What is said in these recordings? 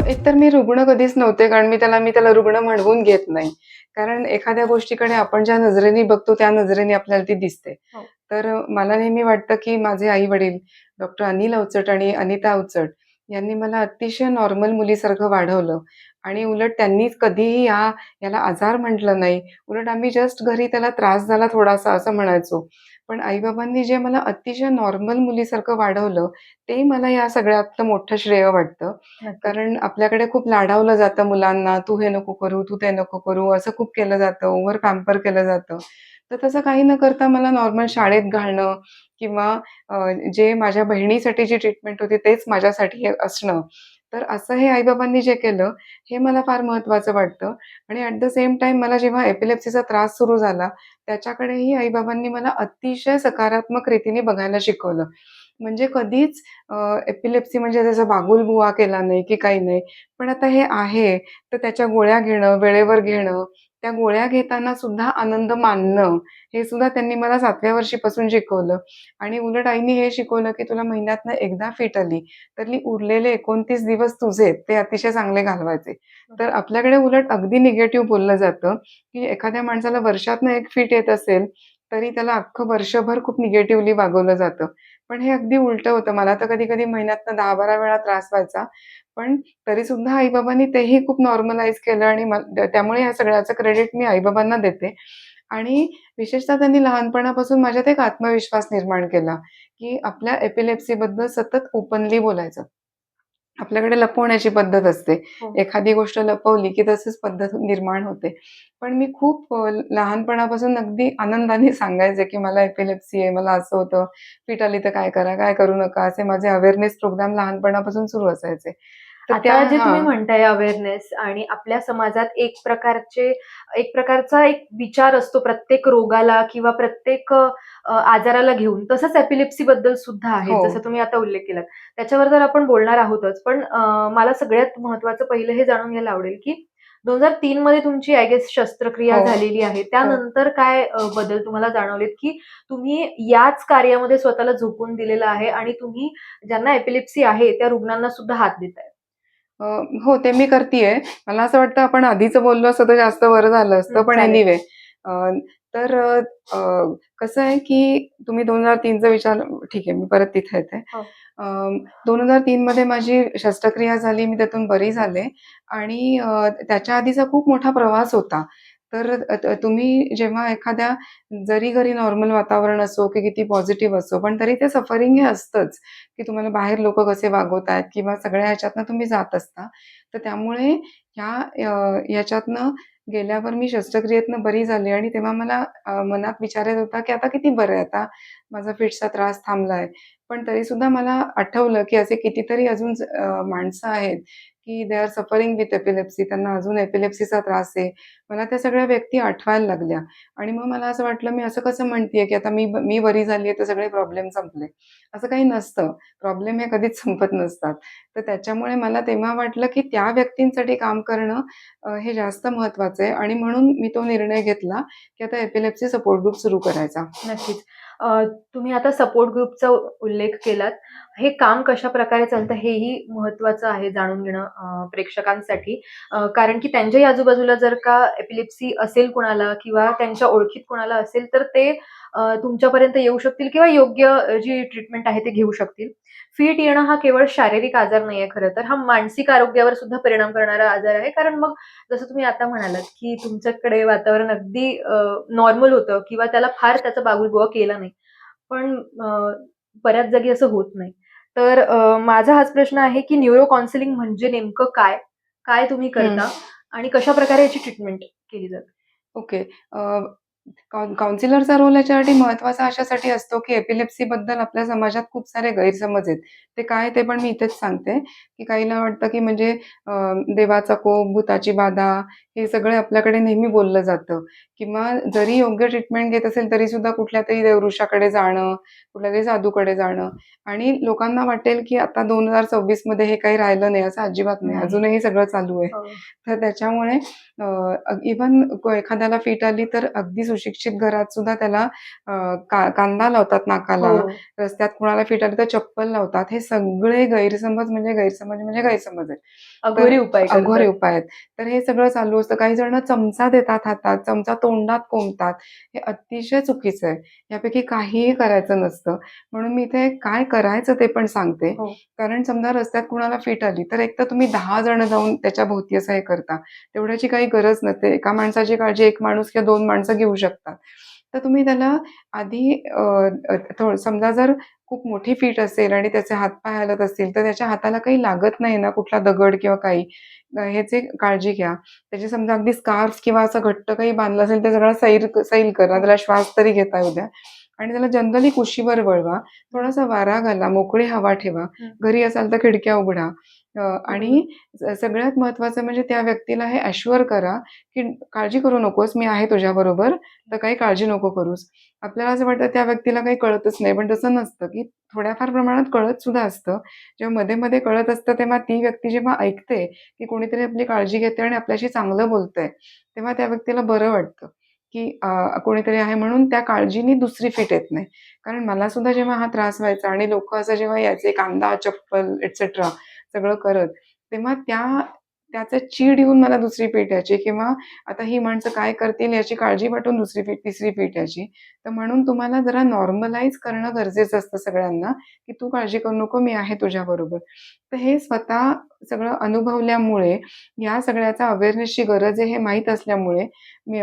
एकतर मी रुग्ण कधीच नव्हते, कारण मी त्याला रुग्ण म्हणवून घेत नाही. कारण एखाद्या गोष्टीकडे आपण ज्या नजरेने बघतो, त्या नजरेने आपल्याला ती दिसते. हो. तर मला नेहमी वाटतं, की माझे आई-वडील डॉक्टर अनिल अवचट आणि अनिता अवचट यांनी मला अतिशय नॉर्मल मुलीसारखं वाढवलं आणि उलट त्यांनीच कधीही याला आजार म्हटलं नाही. उलट आम्ही जस्ट घरी त्याला त्रास झाला थोडासा असं म्हणायचो. पण आई-बाबांनी जे मला अतिशय नॉर्मल मुलीसारखं वाढवलं, ते मला या सगळ्यातलं मोठं श्रेय वाटतं. नक्कीच. कारण आपल्याकडे खूप लाडावलं जातं मुलांना, "तू हे नको करू, तू ते नको करू," असं खूप केलं जातं, ओव्हर पॅम्पर केलं जातं. तर तसं काही न करता मला नॉर्मल शाळेत घालणं किंवा अ, जे माझ्या बहिणीसाठी जी ट्रीटमेंट होती तेच माझ्यासाठी हे असणं. तर असं हे आई-बाबांनी जे केलं, हे मला फार महत्त्वाचं वाटतं आणि ॲट द सेम टाईम मला जेव्हा एपिलेप्सीचा त्रास सुरू झाला, त्याच्याकडेही आई-बाबांनी मला अतिशय सकारात्मक रीतीने बघायला शिकवलं. म्हणजे कधीच एपिलेप्सी म्हणजे त्याचा बागुलबुवा केला नाही, की काही नाही. पण आता हे आहे, तर त्याच्या गोळ्या घेणं, वेळेवर घेणं, त्या गोळ्या घेताना सुद्धा आनंद मानणं, हे सुद्धा त्यांनी मला 7व्या वर्षीपासून शिकवलं. आणि उलट आईनी हे शिकवलं, की तुला महिन्यातनं एकदा फिट आली, तर उरलेले 29 दिवस तुझे, ते अतिशय चांगले घालवायचे. तर आपल्याकडे उलट अगदी निगेटिव्ह बोललं जातं, की एखाद्या माणसाला वर्षातनं एक फिट येत असेल, तरी त्याला अख्खं वर्षभर खूप निगेटिव्हली वागवलं जातं. पण हे अगदी उलटं होतं. मला तर कधी-कधी महिन्यातनं 10-12 वेळा त्रास व्हायचा. पण तरीसुद्धा आई-बाबांनी तेही खूप नॉर्मलाईज केलं आणि त्यामुळे या सगळ्याचं क्रेडिट मी आई-बाबांना देते. आणि विशेषतः त्यांनी लहानपणापासून माझ्यात एक आत्मविश्वास निर्माण केला, की आपल्या एपिलेप्सीबद्दल सतत ओपनली बोलायचं. आपल्याकडे लपवण्याची पद्धत असते. हो. एखादी गोष्ट लपवली, की तशीच पद्धत निर्माण होते. पण मी खूप लहानपणापासून अगदी आनंदाने सांगायचे, की मला एपिलेप्सी आहे, मला असं होतं, फिट आली तर काय करा, काय करू नका, असे माझे अवेअरनेस प्रोग्राम लहानपणापासून सुरू असायचे. तर त्या आता जे तुम्ही हां. म्हणताय अवेअरनेस आणि आपल्या समाजात एक प्रकारचा एक विचार असतो प्रत्येक रोगाला किंवा प्रत्येक आजाराला घेऊन. तसंच एपिलेप्सी बद्दल सुद्धा आहे, हो. जसं तुम्ही आता उल्लेख केलात. त्याच्यावर तर आपण बोलणार आहोतच. पण मला सगळ्यात महत्त्वाचं पहिलं हे जाणून घ्यायला आवडेल, की 2003 मध्ये तुमची आय गेस शस्त्रक्रिया हो. झालेली आहे. हो. त्यानंतर काय बदल तुम्हाला जाणवलेत, की तुम्ही याच कार्यामध्ये स्वतःला झोकून दिलेलं आहे आणि तुम्ही ज्यांना एपिलेप्सी आहे, त्या रुग्णांना सुद्धा हात देताय? अ, हो, ते मी करतीये. मला असं वाटतं आपण आधीचं बोललो असतं तर जास्त बरं झालं असतं. पण चालेल. एनिवे अ, तर कसं आहे की तुम्ही 2003चं विचारलं ठीक आहे, मी परत तिथे येते. हो. अ, 2003 मध्ये माझी शस्त्रक्रिया झाली. मी त्यातून बरी झाले आणि त्याच्या आधीचा खूप मोठा प्रवास होता. तर तुम्ही जेव्हा एखाद्या जरी घरी नॉर्मल वातावरण असो की किती पॉझिटिव्ह असो, पण तरी ते सफरिंग हे असतंच. की तुम्हाला बाहेर लोकं कसे वागवतायत किंवा सगळ्या ह्याच्यातनं तुम्ही जात असता. तर त्यामुळे ह्याच्यातनं गेल्यावर मी शस्त्रक्रियेतनं बरी झाली आणि तेव्हा मला मनात विचार येत होता, की आता किती बरं आहे, आता माझा फिट्सचा त्रास थांबलाय. पण तरीसुद्धा मला आठवलं, की असे कितीतरी अजून माणसं आहेत, की they are suffering with epilepsy. त्यांना अजून एपिलेप्सीचा त्रास आहे. मला त्या सगळ्या व्यक्ती आठवायला लागल्या आणि मग मला असं वाटलं, मी असं कसं म्हणतीये, की आता मी बरी झाली आहे, तर सगळे प्रॉब्लेम संपले. असं काही नसतं. प्रॉब्लेम हे कधीच संपत नसतात. तर त्याच्यामुळे मला तेव्हा वाटलं, की त्या व्यक्तींसाठी काम करणं हे जास्त महत्त्वाचं आहे आणि म्हणून मी तो निर्णय घेतला, की आता एपिलेप्सी सपोर्ट ग्रुप सुरू करायचा. नक्कीच. अ, तुम्ही आता सपोर्ट ग्रुपचा उल्लेख केलात. हे काम कशाप्रकारे चालतं हेही महत्त्वाचं आहे जाणून घेणं प्रेक्षकांसाठी. कारण की त्यांच्याही आजूबाजूला जर का एपिलेप्सी असेल कुणाला किंवा त्यांच्या ओळखीत कुणाला असेल, तर ते तुमच्यापर्यंत येऊ शकतील किंवा योग्य जी ट्रीटमेंट आहे ते घेऊ शकतील. फिट येणं हा केवळ शारीरिक आजार नाहीये खरं तर. हा मानसिक आरोग्यावर सुद्धा परिणाम करणारा आजार आहे. कारण मग जसं तुम्ही आता म्हणालात, की तुमच्याकडे वातावरण अगदी नॉर्मल होतं किंवा त्याला फार त्याचा बागुलबुवा केला नाही. पण बऱ्याच जागी असं होत नाही. तर माझा हाच प्रश्न आहे, की न्यूरो काउन्सिलिंग म्हणजे नेमकं काय? काय तुम्ही हं. करता आणि कशाप्रकारे याची ट्रीटमेंट केली जाते? ओके. काउन्सिलरचा रोल याच्यासाठी महत्त्वाचा अशासाठी असतो, की एपिलेप्सीबद्दल आपल्या समाजात खूप सारे गैरसमज आहेत. ते काय ते पण मी इथेच सांगते, की काहींना वाटतं, की म्हणजे अ, देवाचा कोप, भुताची बाधा हे सगळं आपल्याकडे नेहमी बोललं जातं किंवा जरी योग्य ट्रीटमेंट घेत असेल तरीसुद्धा कुठल्यातरी देवऋषाकडे जाणं, कुठल्यातरी साधूकडे जाणं आणि लोकांना वाटेल, की आता 2026 मध्ये हे काही राहिलं नाही, असं अजिबात नाही. नाही. अजूनही सगळं चालू आहे. हो. तर त्याच्यामुळे इव्हन एखाद्याला फिट आली तर अगदी सुशिक्षित घरात सुद्धा त्याला कांदा लावतात नाकाला, हो. रस्त्यात कुणाला फिट आली तर चप्पल लावतात. हे सगळे गैरसमज म्हणजे गैरसमज म्हणजे गैरसमज आहेत. तर अघोरी उपाय अघोरी करतात. उपाय आहेत. तर हे सगळं चालू असतं. काही जण चमचा देतात हातात, चमचा तोंडात कोंबतात. हे अतिशय चुकीचं आहे. यापैकी काहीही करायचं नसतं. म्हणून मी इथे काय करायचं ते पण सांगते. हो. कारण समजा रस्त्यात कुणाला फिट आली, तर एकतर तुम्ही 10 जण जाऊन त्याच्या भोवती असं हे करता. तेवढ्याची काही गरज नसते. एका माणसाची काळजी एक माणूस किंवा 2 माणसं घेऊ शकतात. तर तुम्ही त्याला आधी समजा जर खूप मोठी फिट असेल आणि त्याचे हात-पाय हलत असतील, तर त्याच्या हाताला काही लागत नाही ना, कुठला दगड किंवा काही, ह्याची काळजी घ्या. त्याची समजा अगदी स्कार्फ किंवा असं घट्ट काही बांधलं असेल, ते सगळं सैल करा. हो. त्याला श्वास तरी घेता येऊ द्या आणि त्याला जनरली कुशीवर वळवा. हं, थोडासा वारा घाला, मोकळी हवा ठेवा. हं. घरी असाल तर खिडक्या उघडा. बरोबर. आणि सगळ्यात महत्त्वाचं म्हणजे त्या व्यक्तीला हे ॲश्युअर करा, की काळजी करू नकोस, मी आहे तुझ्याबरोबर, तर काही काळजी नको करूस. आपल्याला असं वाटतं त्या व्यक्तीला काही कळतच नाही, पण तसं नसतं, की थोड्याफार प्रमाणात कळत सुद्धा असतं. जेव्हा मध्ये-मध्ये कळत असतं, तेव्हा ती व्यक्ती जेव्हा ऐकते, की कोणीतरी आपली काळजी घेतंय आणि आपल्याशी चांगलं बोलतंय, तेव्हा त्या व्यक्तीला बरं वाटतं, की कोणीतरी आहे म्हणून त्या काळजीनी दुसरी फिट येत नाही. कारण मला सुद्धा जेव्हा हा त्रास व्हायचा आणि लोकं असं जेव्हा यायचे कांदा, चप्पल एटसेट्रा सगळं करत, तेव्हा त्याचं चीड येऊन मला दुसरी फिट यायची किंवा आता ही माणसं काय करतील याची काळजी वाटून दुसरी फिट, तिसरी फिट यायची. तर म्हणून तुम्हाला जरा नॉर्मलाईज करणं गरजेचं असतं सगळ्यांना, की तू काळजी करू नको, मी आहे तुझ्याबरोबर. तर हे स्वतः सगळं अनुभवल्यामुळे, या सगळ्याचा अवेअरनेसची गरज आहे हे माहीत असल्यामुळे मी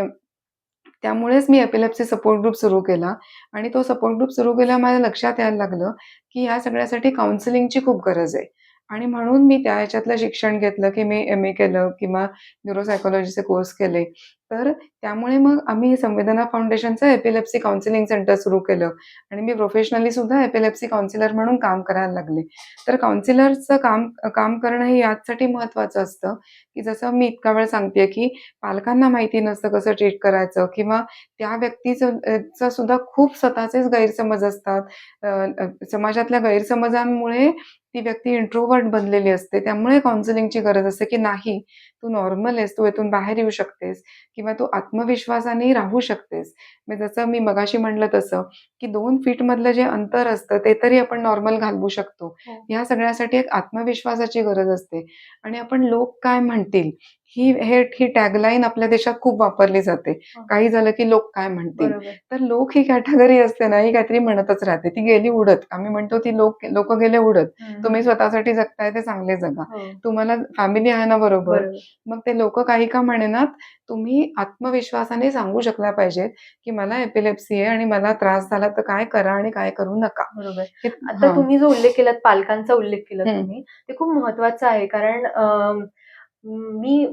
त्यामुळेच मी एपिलेप्सी सपोर्ट ग्रुप सुरू केला आणि तो सपोर्ट ग्रुप सुरू केल्यावर माझ्या लक्षात यायला लागलं, की या सगळ्यासाठी काउन्सिलिंगची खूप गरज आहे. आणि म्हणून मी त्या ह्याच्यातलं शिक्षण घेतलं, की मी एम-ए केलं किंवा न्यूरोसायकॉलॉजीचे कोर्स केले. तर त्यामुळे मग आम्ही संवेदना फाउंडेशनचं एपिलेप्सी काउन्सिलिंग सेंटर सुरू केलं आणि मी प्रोफेशनली सुद्धा एपिलेप्सी काउन्सिलर म्हणून काम करायला लागले. तर काउन्सिलरचं काम काम करणं हे याचसाठी महत्त्वाचं असतं, की जसं मी इतका वेळ सांगतेय, की पालकांना माहिती नसतं कसं ट्रीट करायचं किंवा त्या व्यक्तीचं चा सुद्धा खूप स्वतःचेच गैरसमज असतात. अ, समाजातल्या गैरसमजांमुळे ती व्यक्ती इंट्रोव्हर्ट बनलेली असते. त्यामुळे काउन्सिलिंगची गरज असते, की नाही, तू नॉर्मल आहेस, तू यातून बाहेर येऊ शकतेस किंवा तू आत्मविश्वासाने राहू शकतेस. जसं मी मगाशी म्हटलं तसं, की 2 फीटमधलं जे अंतर असतं, ते तरी आपण नॉर्मल घालवू शकतो. हो. ह्या सगळ्यासाठी एक आत्मविश्वासाची गरज असते आणि आपण लोक काय म्हणतील ही टॅगलाईन आपल्या देशात खूप वापरली जाते. हां. काही झालं की लोक काय म्हणतील? बरोबर. तर लोक ही कॅटेगरी असते ना, ही काहीतरी म्हणतच राहते. ती गेली उडत. आम्ही म्हणतो ती लोकं गेले उडत. हं, तुम्ही हं. स्वतःसाठी जगताय ते चांगले जगा. हो. तुम्हाला फॅमिली आहे ना बरोबर. बरोबर. मग ते लोकं काही का म्हणेनात, तुम्ही आत्मविश्वासाने सांगू शकल्या पाहिजेत, की मला एपिलेप्सी आहे आणि मला त्रास झाला तर काय करा आणि काय करू नका. बरोबर. हे आता हां. तुम्ही जो उल्लेख केलात, पालकांचा उल्लेख केलात हं, तुम्ही, ते खूप महत्वाचं आहे. कारण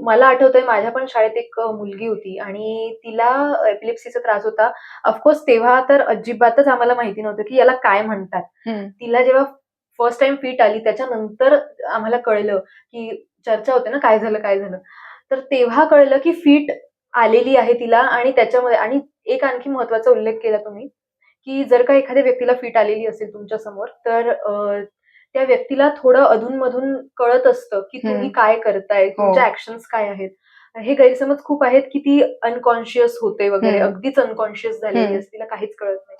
मला आठवतंय माझ्या पण शाळेत एक मुलगी होती आणि तिला एपिलेप्सीचा त्रास होता. तेव्हा तर अजिबातच आम्हाला माहिती नव्हतं, की याला काय म्हणतात. हं, तिला जेव्हा फर्स्ट टाईम फिट आली त्याच्यानंतर आम्हाला कळलं, की चर्चा होते ना, काय झालं, काय झालं? तर तेव्हा कळलं, की फिट आलेली आहे तिला आणि त्याच्यामध्ये आणि एक आणखी महत्त्वाचा उल्लेख केला तुम्ही, की जर का एखाद्या व्यक्तीला फिट आलेली असेल तुमच्या समोर, तर त्या व्यक्तीला थोडं अधून-मधून कळत असतं, की तुम्ही हं. काय करताय, हो. तुमच्या ॲक्शन्स काय आहेत. हे गैरसमज खूप आहेत, की ती अनकॉन्शियस होते वगैरे, हं, अगदीच अनकॉन्शियस झालेली हं. असते, तिला काहीच कळत नाही.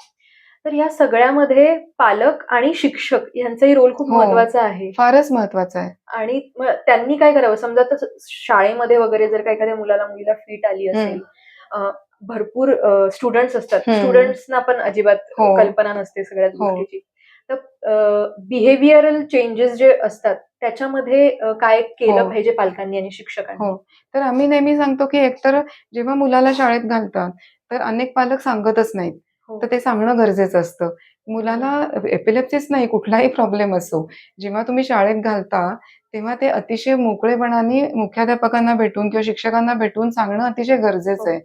तर या सगळ्यामध्ये पालक आणि शिक्षक यांचाही रोल खूप हो. महत्त्वाचा आहे. फारच महत्वाचं आहे. आणि मग त्यांनी काय करावं? समजा आता शाळेमध्ये वगैरे जर का एखाद्या मुलीला फिट आली हं, असेल, भरपूर स्टुडंट्स असतात. हं. स्टुडंट्सना पण अजिबात हो, कल्पना नसते सगळ्याच हो. गोष्टीची. तर बिहेवियरल चेंजेस जे असतात, त्याच्यामध्ये काय हो, केलं पाहिजे पालकांनी आणि शिक्षकांनी? हो. तर आम्ही नेहमी सांगतो, की एकतर जेव्हा मुलाला शाळेत घालतात, तर अनेक पालक सांगतच नाहीत. हो, तर ते सांगणं गरजेचं असतं. मुलाला बरोबर. एपिलेप्सीच नाही, कुठलाही प्रॉब्लेम असो, जेव्हा तुम्ही शाळेत घालता, तेव्हा ते अतिशय मोकळेपणाने मुख्याध्यापकांना भेटून किंवा शिक्षकांना भेटून सांगणं अतिशय गरजेचं हो. आहे.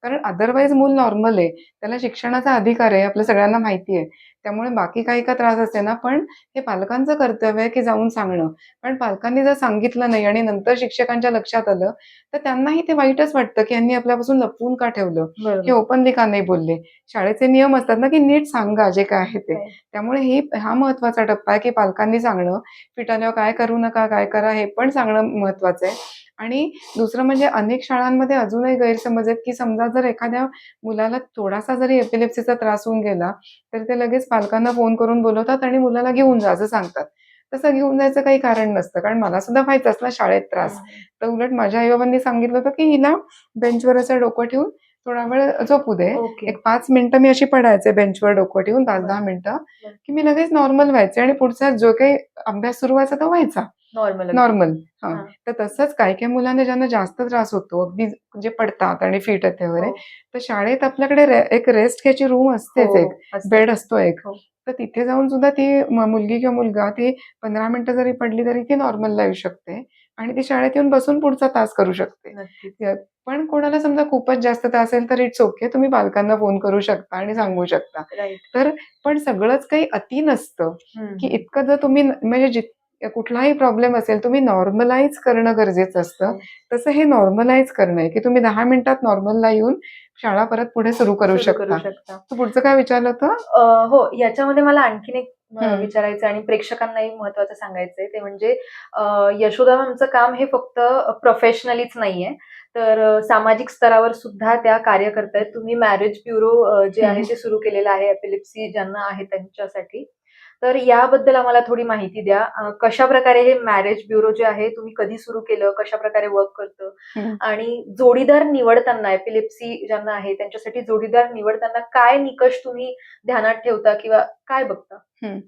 कारण अदरवाईज मूल नॉर्मल आहे. त्याला शिक्षणाचा अधिकार आहे, आपल्या हं. सगळ्यांना माहिती आहे. त्यामुळे बाकी काही का त्रास असे ना, पण हे पालकांचं कर्तव्य आहे, की जाऊन सांगणं. कारण पालकांनी जर सांगितलं नाही आणि नंतर शिक्षकांच्या लक्षात आलं, तर त्यांनाही ते वाईटच वाटतं, की यांनी आपल्यापासून लपवून का ठेवलं? हे बरोबर. ओपनली का नाही बोलले? शाळेचे नियम असतात ना, की नीट सांगा जे काय आहे ते. हो. त्यामुळे हा महत्त्वाचा टप्पा आहे, की पालकांनी सांगणं, फिट आल्यावर काय करू नका, काय करा हे पण सांगणं महत्त्वाचं आहे. आणि दुसरं म्हणजे अनेक शाळांमध्ये अजूनही गैरसमज आहेत, की समजा जर एखाद्या मुलाला थोडासा जरी एपिलेप्सीचा त्रास होऊन गेला, तर ते लगेच पालकांना फोन करून बोलवतात आणि मुलाला घेऊन जा असं सांगतात. तसं घेऊन जायचं काही कारण नसतं. कारण मला सुद्धा व्हायचाच ना शाळेत त्रास. हं, हं. तर उलट माझ्या आई-बाबांनी सांगितलं होतं, की हिला बेंचवर असं डोकं ठेवून थोडा वेळ झोपू दे. ओके. एक 5 मिनिटं मी अशी पडायचे बेंचवर डोकं ठेवून बरं, 5-10 मिनिटं, बरं. की मी लगेच नॉर्मल व्हायचे आणि पुढचा जो काही अभ्यास सुरू व्हायचा तो व्हायचा. नॉर्मल अगदी. नॉर्मल. हां. हां. तर तसंच काही-काही मुलांना ज्यांना जास्त त्रास होतो, अगदी जे पडतात आणि फिट येते वगैरे, हो. तर शाळेत आपल्याकडे एक रेस्ट घ्यायची रूम हो, असतेच एक, असते. बेड असतो एक. हो. तर तिथे जाऊन सुद्धा ती मुलगी किंवा मुलगा ती 15 मिनिटं जरी पडली तरी ती नॉर्मलला येऊ शकते आणि ती शाळेत येऊन बसून पुढचा तास करू शकते. नक्कीच. पण कोणाला समजा खूपच जास्त त्रास असेल तर इट्स ओके. तुम्ही पालकांना फोन करू शकता आणि सांगू शकता. राइट. तर पण सगळंच काही अति नसतं, हं, की हं. इतकं जर तुम्ही म्हणजे कुठलाही प्रॉब्लेम असेल, तुम्ही नॉर्मलाईज करणं गरजेचं असतं. हो. तसं हे नॉर्मलाईज करणं आहे, की तुम्ही 10 मिनिटात नॉर्मलला येऊन शाळा परत पुढे सुरू करू सुरू करू शकता. शकता. तू पुढचं काय विचारलं होतं? हो, याच्यामध्ये मला आणखीन एक हं, विचारायचं आणि प्रेक्षकांनाही महत्त्वाचं सांगायचंय ते म्हणजे यशोदा मॅमचं काम हे फक्त प्रोफेशनलीच नाहीये, तर सामाजिक स्तरावर सुद्धा त्या कार्य करतायत. तुम्ही मॅरेज ब्युरो जे आहे हं. ते सुरू केलेलं आहे एपिलेप्सी ज्यांना आहे त्यांच्यासाठी. तर याबद्दल आम्हाला थोडी माहिती द्या. कशाप्रकारे हे मॅरेज ब्युरो जे आहे तुम्ही कधी सुरू केलं? कशाप्रकारे वर्क करतं? हं. आणि जोडीदार निवडताना एपिलेप्सी ज्यांना आहे त्यांच्यासाठी जोडीदार निवडताना काय निकष तुम्ही ध्यानात ठेवता किंवा काय बघता? हं.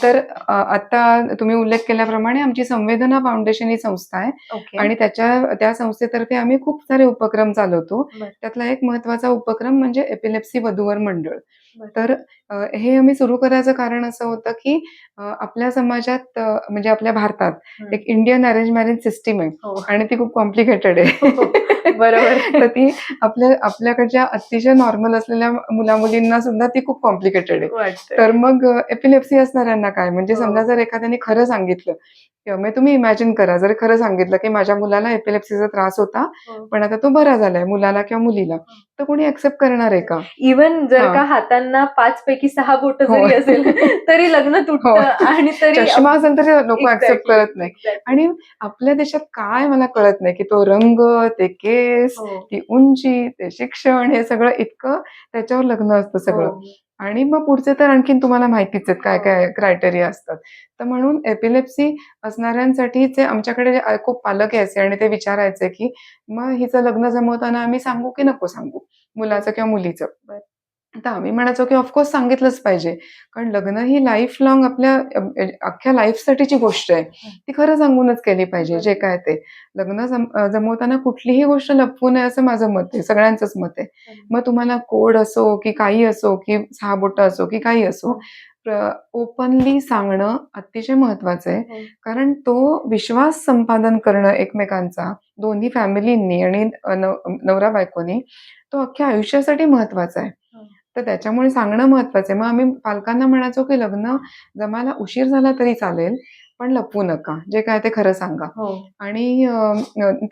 तर आता तुम्ही उल्लेख केल्याप्रमाणे आमची संवेदना फाउंडेशन ही संस्था आहे ओके. आणि त्या संस्थेतर्फे आम्ही खूप सारे उपक्रम चालवतो. बरं, त्यातला एक महत्त्वाचा उपक्रम म्हणजे एपिलेप्सी वधूवर मंडळ. बरं. तर हे आम्ही सुरू करायचं कारण असं होतं, की आपल्या समाजात म्हणजे आपल्या भारतात हं. एक इंडियन अरेंज मॅरेज सिस्टम आहे हो. आणि ती खूप कॉम्प्लिकेटेड हो, आहे. हो. बरोबर. तर ती आपल्याकडच्या अतिशय नॉर्मल असलेल्या मुला-मुलींना सुद्धा ती खूप कॉम्प्लिकेटेड आहे. वाटतंय. तर मग एपिलेप्सी असणाऱ्यांना काय? म्हणजे समजा हो, जर एखाद्याने खरं सांगितलं किंवा मग तुम्ही इमॅजिन करा, जर खरं सांगितलं, की माझ्या मुलाला एपिलेप्सीचा त्रास होता, हो. पण आता तो बरा झालाय, मुलाला किंवा मुलीला. तर कोणी एक्सेप्ट करणार आहे का? इव्हन जर हां. का हातांना 5 पैकी 6 बोटं हो. जरी असेल, तरी लग्न हो. तुटतं आणि तरी चष्मा असेल तरी लोकं एक्सेप्ट एक्झॅक्टली, करत नाही. एक्झॅक्टली. आणि आपल्या देशात काय मला कळत नाही, की तो रंग, ते केस, हो, ती उंची, ते शिक्षण हे सगळं इतकं त्याच्यावर लग्न असतं हो, सगळं. आणि मग पुढचे तर आणखीन तुम्हाला माहितीच आहेत हो. काय-काय क्रायटेरिया असतात. तर म्हणून एपिलेप्सी असणाऱ्यांसाठीचे आमच्याकडे खूप पालक यायचे आणि ते विचारायचे, की "मग हिचं लग्न जमवताना आम्ही सांगू की नको सांगू? मुलाचं किंवा मुलीचं?" बरं. तर आम्ही म्हणायचो, की ऑफ सांगितलंच पाहिजे. कारण लग्न ही लाईफ लाँग आपल्या अख्ख्या लाईफसाठीची गोष्ट आहे. हं. ती खरं सांगूनच केली पाहिजे, जे बरोबर. काय ते. लग्न जमवताना कुठलीही गोष्ट लपवू नये असं माझं मत आहे. सगळ्यांचंच मत आहे. मग तुम्हाला कोड असो, की काही असो, की 6 बोटं असो, की काही असो, हं. ओपनली सांगणं अतिशय महत्त्वाचं आहे. हो. कारण तो विश्वास संपादन करणं एकमेकांचा दोन्ही फॅमिलींनी आणि नवरा-बायकोनी, तो अख्ख्या आयुष्यासाठी महत्त्वाचा आहे. हं. तर त्याच्यामुळे सांगणं महत्त्वाचं आहे. मग आम्ही पालकांना म्हणायचो, की लग्न जमायला उशीर झाला तरी चालेल, पण लपवू नका. जे काय ते खरं सांगा. हो. आणि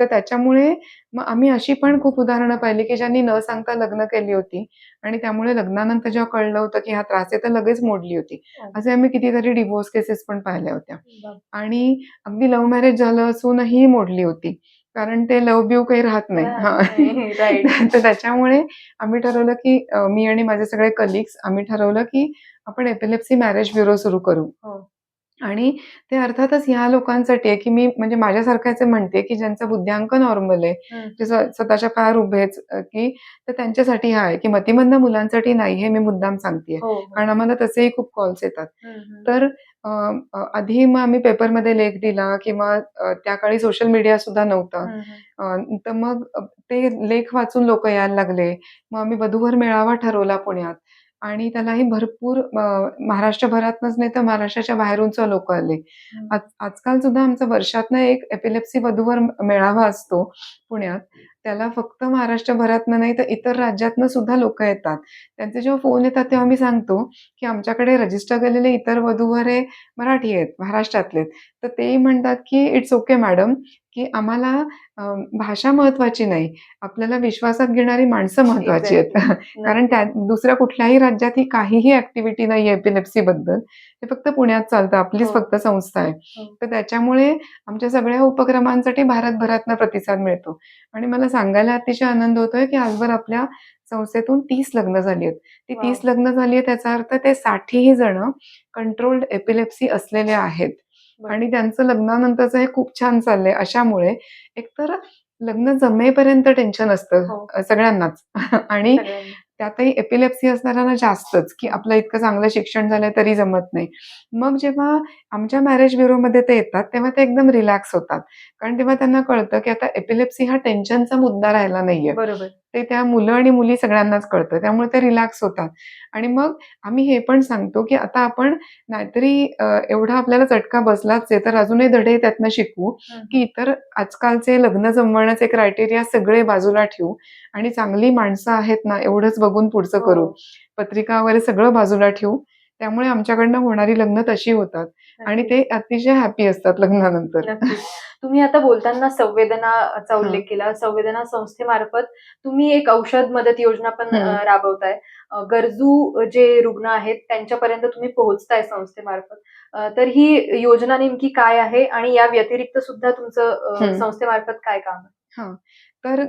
तर त्याच्यामुळे मग आम्ही अशी पण खूप उदाहरणं पाहिली, की ज्यांनी न सांगता लग्न केली होती आणि त्यामुळे लग्नानंतर जेव्हा कळलं होतं, की हा त्रास आहे, तर लगेच मोडली होती. हो. असे आम्ही कितीतरी डिव्होर्स केसेस पण पाहिल्या होत्या. बाप आणि अगदी लव्ह मॅरेज झालं असूनही मोडली होती. कारण ते लव्ह-बिव्ह काही राहत नाही. राहत हां. नाही. राइट. तर त्याच्यामुळे आम्ही ठरवलं, की मी आणि माझे सगळे कलीग्स आम्ही ठरवलं, की आपण एपिलेप्सी मॅरेज ब्युरो सुरू करू. हो. आणि ते अर्थातच ह्या लोकांसाठी आहे, की मी म्हणजे माझ्यासारख्याचे म्हणते, की ज्यांचा बुद्ध्यांक नॉर्मल आहे, हं. जे स्वतःच्या पायावर उभे आहेत, की तर त्यांच्यासाठी हा आहे, की मतिमंद मुलांसाठी नाही, हे मी मुद्दाम सांगतेय. हो, हो. कारण आम्हाला तसेही खूप कॉल्स येतात. हं, हं. तर अ, आधी मग आम्ही पेपरमध्ये लेख दिला किंवा त्या काळी सोशल मीडिया सुद्धा नव्हतं. हं, हं. तर मग ते लेख वाचून लोकं यायला लागले. मग आम्ही वधूवर मेळावा ठरवला पुण्यात आणि त्यालाही भरपूर महाराष्ट्रभरातनंच नाही तर महाराष्ट्राच्या बाहेरूनच लोकं आले. हं. आजकाल सुद्धा आमचा वर्षातनं एक एपिलेप्सी वधूवर मेळावा असतो पुण्यात. त्याला फक्त महाराष्ट्रभरातनं नाही तर इतर राज्यातनं सुद्धा लोकं येतात. त्यांचे जेव्हा फोन येतात तेव्हा मी सांगतो, की आमच्याकडे रजिस्टर केलेले इतर वधूवर हे मराठी आहेत, महाराष्ट्रातले आहेत. तर तेही म्हणतात, की "इट्स ओके मॅडम, की आम्हाला अ, भाषा महत्त्वाची नाही, आपल्याला विश्वासात घेणारी माणसं महत्त्वाची आहेत. एक्झॅक्टली. कारण त्या नक्कीच. दुसऱ्या कुठल्याही राज्यात ही काहीही ॲक्टिव्हिटी नाहीये एपिलेप्सीबद्दल. ते फक्त पुण्यात चालतं. आपलीच हो, फक्त संस्था आहे. हो. तर त्याच्यामुळे आमच्या सगळ्या उपक्रमांसाठी भारतभरातनं प्रतिसाद मिळतो आणि मला सांगायला अतिशय आनंद होतोय, की आजवर आपल्या संस्थेतून 30 लग्न झाली आहेत. ती 30 वॉव! लग्न झाली आहेत त्याचा अर्थ ते 60ही जण कंट्रोल्ड एपिलेप्सी असलेले आहेत बरं. आणि त्यांचं लग्नानंतरचं हे खूप छान चाललंय. अशामुळे एकतर लग्न जमेपर्यंत टेन्शन असतं हो, सगळ्यांनाच आणि सगळ्यांना. त्यातही एपिलेप्सी असणाऱ्यांना जास्तच, की आपलं इतकं चांगलं शिक्षण झालंय तरी जमत नाही. मग जेव्हा आमच्या मॅरेज ब्युरोमध्ये ते येतात, तेव्हा ते एकदम रिलॅक्स होतात. कारण तेव्हा त्यांना कळतं, की आता एपिलेप्सी हा टेन्शनचा मुद्दा राहिला नाहीये. बरोबर. ते त्या मुलं आणि मुली सगळ्यांनाच कळतं. त्यामुळे ते रिलॅक्स होतात आणि मग आम्ही हे पण सांगतो, की आता आपण नाहीतरी एवढा आपल्याला चटका बसलाच आहे, तर अजूनही धडे त्यातनं शिकू, हं, की हं. इतर आजकालचे लग्न जमवण्याचे क्रायटेरिया सगळे बाजूला ठेवू आणि चांगली माणसं आहेत ना, एवढंच बघून पुढचं हो, करू. पत्रिका वगैरे सगळं बाजूला ठेवू. त्यामुळे आमच्याकडनं होणारी लग्न तशी होतात आणि नक्कीच. ते अतिशय हॅपी असतात लग्नानंतर. नक्कीच. तुम्ही आता बोलताना संवेदनाचा हां. उल्लेख केला. संवेदना संस्थेमार्फत तुम्ही एक औषध मदत योजना पण हं. राबवताय. गरजू जे रुग्ण आहेत त्यांच्यापर्यंत तुम्ही पोहोचताय संस्थेमार्फत. तर ही योजना नेमकी काय आहे आणि या व्यतिरिक्त सुद्धा तुमचं हं. संस्थेमार्फत काय काम आहे? हां. तर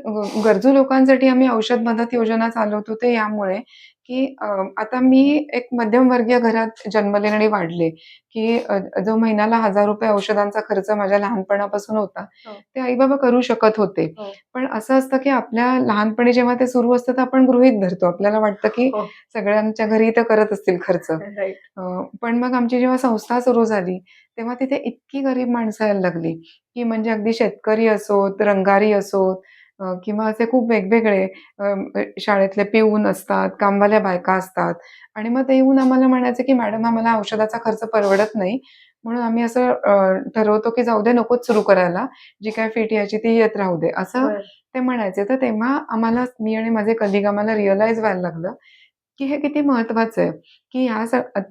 गरजू लोकांसाठी आम्ही औषध मदत योजना चालवतो ते यामुळे, की आता मी एक मध्यमवर्गीय घरात जन्मले आणि वाढले, की जो महिन्याला ₹1000 औषधांचा खर्च माझ्या लहानपणापासून होता, हो, ते आई-बाबा करू शकत होते. हो, पण असं असतं, की आपल्या लहानपणी जेव्हा ते सुरू असतं, तर आपण गृहीत धरतो. आपल्याला वाटतं, की हो. सगळ्यांच्या घरी तर करत असतील खर्च. राइट. पण मग आमची जेव्हा संस्था सुरू झाली, तेव्हा तिथे इतकी गरीब माणसं यायला लागली, की म्हणजे अगदी शेतकरी असोत, रंगारी असोत किंवा असे खूप वेगवेगळे शाळेतले पिऊन असतात, कामवाल्या बायका असतात आणि मग ते येऊन आम्हाला म्हणायचे, की "मॅडम आम्हाला औषधाचा खर्च परवडत नाही, म्हणून आम्ही असं ठरवतो, की जाऊ दे नकोच सुरू करायला. जी काही फीट यायची ती येत राहू दे." असं बरं. ते म्हणायचे. तर तेव्हा आम्हाला मी आणि माझे कलीग आम्हाला रिअलाईज व्हायला लागलं, की हे किती महत्वाचं आहे, की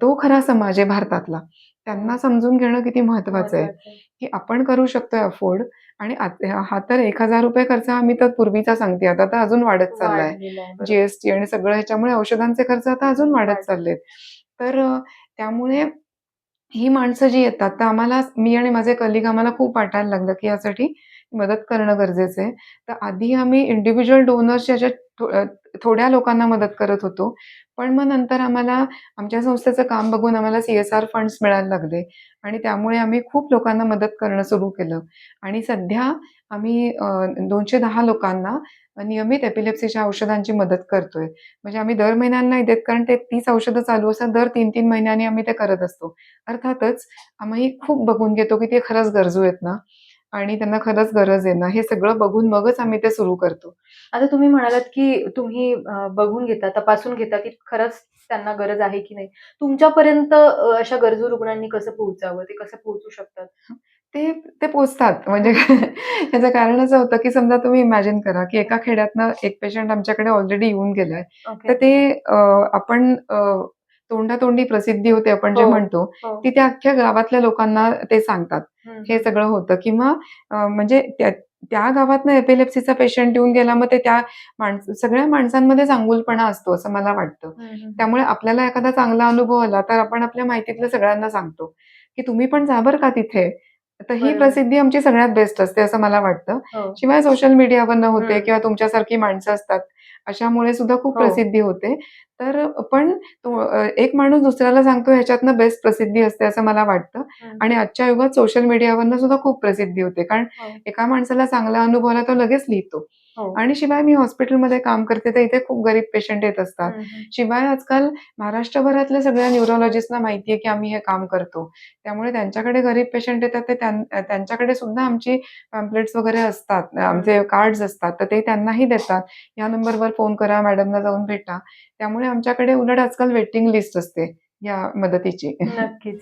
तो खरा समाज आहे भारतातला. त्यांना हो. समजून घेणं किती महत्वाचं आहे, महत्वाचं आहे. की आपण करू शकतोय अफोर्ड आणि हा तर ₹1000 खर्च मी तर पूर्वीचा सांगते. आता तर अजून वाढत चाललाय. वाढलेलं आहे. बरोबर. जी-एस-टी आणि सगळं ह्याच्यामुळे औषधांचे खर्च आता अजून वाढत वाढ चाललेत. तर त्यामुळे ही माणसं जी येतात, तर आम्हाला मी आणि माझे कलीग आम्हाला खूप वाटायला लागलं, की यासाठी मदत करणं गरजेचं आहे. तर आधी आम्ही इंडिव्हिज्युअल डोनर्सच्या ह्याच्यात थोड्या लोकांना मदत करत होतो. पण मग नंतर आम्हाला आमच्या संस्थेचं काम बघून आम्हाला सी-एस-आर फंड्स मिळायला लागले आणि त्यामुळे आम्ही खूप लोकांना मदत करणं सुरू केलं आणि सध्या आम्ही 210 लोकांना नियमित एपिलेप्सीच्या औषधांची मदत करतोय. म्हणजे आम्ही दर महिन्याला नाही देत, कारण ते 30 औषधं चालू असतात. दर 3-3 महिन्यांनी आम्ही ते करत असतो. अर्थातच आम्ही खूप बघून घेतो, की ते खरंच गरजू आहेत ना आणि त्यांना खरंच गरज आहे ना, हे सगळं बघून मगच आम्ही ते सुरू करतो. आता तुम्ही म्हणालात, की तुम्ही बघून घेता, तपासून घेता, की खरंच त्यांना गरज आहे की नाही. तुमच्यापर्यंत अशा गरजू रुग्णांनी कसं पोहोचावं? ते कसं पोहोचू शकतात? ते ते पोहोचतात. म्हणजे त्याचं कारण असं होतं, की समजा तुम्ही इमॅजिन करा, की एका खेड्यातनं एक पेशंट आमच्याकडे ऑलरेडी येऊन गेलाय. ओके. तर ते आपण तोंडातोंडी प्रसिद्धी होते आपण जे हो, म्हणतो, हो. ती त्या अख्ख्या गावातल्या लोकांना ते सांगतात. हं, हे हं. सगळं होतं किंवा म्हणजे त्या त्या गावातनं एपिलेप्सीचा पेशंट येऊन गेला, मग ते त्या सगळ्या माणसांमध्ये चांगुलपणा असतो असं मला वाटतं. हं, हं, हं. त्यामुळे आपल्याला एखादा चांगला अनुभव आला, तर आपण आपल्या माहितीतल्या सगळ्यांना सांगतो, की तुम्ही पण जा बरं का तिथे. तर ही बरोबर. प्रसिद्धी आमची सगळ्यात बेस्ट असते असं मला वाटतं. हो. शिवाय सोशल मीडियावरनं होते हं. किंवा तुमच्यासारखी माणसं असतात. अशामुळे सुद्धा खूप हो. प्रसिद्धी होते. तर पण एक माणूस दुसऱ्याला सांगतो ह्याच्यातनं बेस्ट प्रसिद्धी असते असं मला वाटतं हं. आणि आजच्या युगात सोशल मीडियावरनं सुद्धा खूप प्रसिद्धी होते. कारण हो, एका माणसाला चांगला अनुभव आला तो लगेच लिहितो. हो. आणि शिवाय मी हॉस्पिटलमध्ये काम करते तर इथे खूप गरीब पेशंट येत असतात. हं, हं. शिवाय आजकाल महाराष्ट्रभरातल्या सगळ्या न्यूरोलॉजिस्टना माहिती आहे, की आम्ही हे काम करतो. त्यामुळे त्यांच्याकडे गरीब पेशंट येतात ते त्यांच्याकडे सुद्धा आमची पॅम्पलेट्स वगैरे असतात. हं. आमचे कार्ड्स असतात. तर ते त्यांनाही देतात. या नंबरवर फोन करा, मॅडमला जाऊन भेटा. त्यामुळे आमच्याकडे उलट आजकाल वेटिंग लिस्ट असते या मदतीची. नक्कीच.